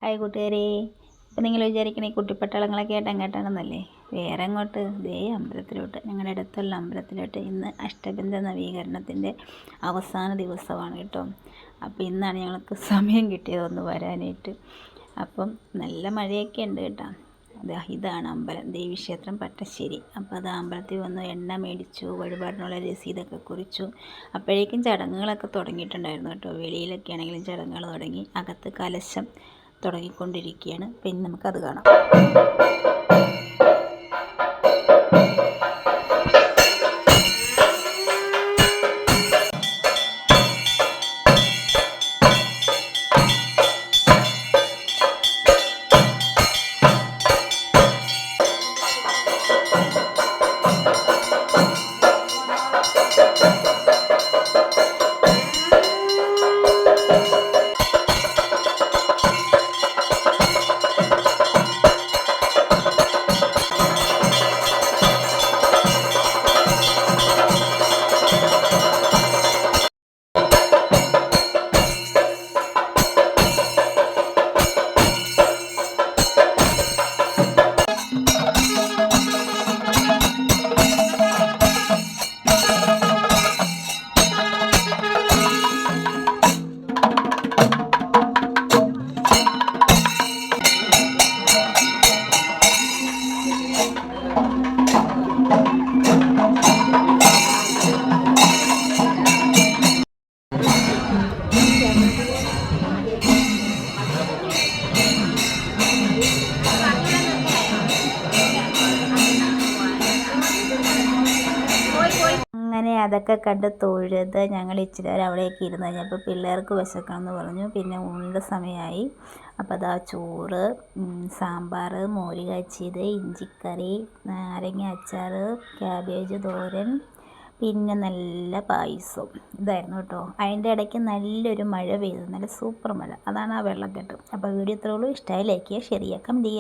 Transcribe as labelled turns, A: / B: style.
A: Hi കൂട്ടുകാരെ. ഇപ്പം നിങ്ങൾ വിചാരിക്കണേ കുട്ടിപ്പട്ടാളങ്ങളൊക്കെ ആയിട്ട് എങ്ങോട്ടാണെന്നല്ലേ? വേറെ അങ്ങോട്ട് ദേ അമ്പലത്തിലോട്ട്, ഞങ്ങളുടെ അടുത്തുള്ള അമ്പലത്തിലോട്ട്. ഇന്ന് അഷ്ടബന്ധ നവീകരണത്തിൻ്റെ അവസാന ദിവസമാണ് കേട്ടോ. അപ്പോൾ ഇന്നാണ് ഞങ്ങൾക്ക് സമയം കിട്ടിയത് ഒന്ന് വരാനായിട്ട്. അപ്പം നല്ല മഴയൊക്കെ ഉണ്ട് കേട്ടോ. ഇതാണ് അമ്പലം, ദേവീക്ഷേത്രം പട്ടശ്ശേരി. അപ്പോൾ അത് അമ്പലത്തിൽ വന്ന് എണ്ണ മേടിച്ചു, വഴിപാടിനുള്ള രസീതൊക്കെ കുറിച്ചു. അപ്പോഴേക്കും ചടങ്ങുകളൊക്കെ തുടങ്ങിയിട്ടുണ്ടായിരുന്നു കേട്ടോ. വെളിയിലൊക്കെ ആണെങ്കിലും ചടങ്ങുകൾ തുടങ്ങി. അകത്ത് കലശം തുടങ്ങിക്കൊണ്ടിരിക്കുകയാണ്. പിന്നെ നമുക്കത് കാണാം. അങ്ങനെ അതൊക്കെ കണ്ട് തൊഴുത് ഞങ്ങൾ ഇച്ചിരി നേരം അവിടേക്ക് ഇരുന്ന് കഴിഞ്ഞപ്പോൾ പിള്ളേർക്ക് വിശക്കണമെന്ന് പറഞ്ഞു. പിന്നെ ഊണിൻ്റെ സമയമായി. അപ്പോൾ അതാ ചോറ്, സാമ്പാർ, മോര് കാച്ചിയത്, ഇഞ്ചിക്കറി, നാരങ്ങ അച്ചാർ, ക്യാബേജ് തോരൻ, പിന്നെ നല്ല പായസവും ഇതായിരുന്നു കേട്ടോ. അതിൻ്റെ ഇടയ്ക്ക് നല്ലൊരു മഴ പെയ്തു, നല്ല സൂപ്പർ മഴ. അതാണ് ആ വെള്ളക്കെട്ട്. അപ്പോൾ വീഡിയോ ഇത്രയുള്ളൂ. ഇഷ്ടമായി ലൈക്ക് ചെയ്യുക, ഷെയർ ചെയ്യുക, കമൻറ്റ് ചെയ്യുക.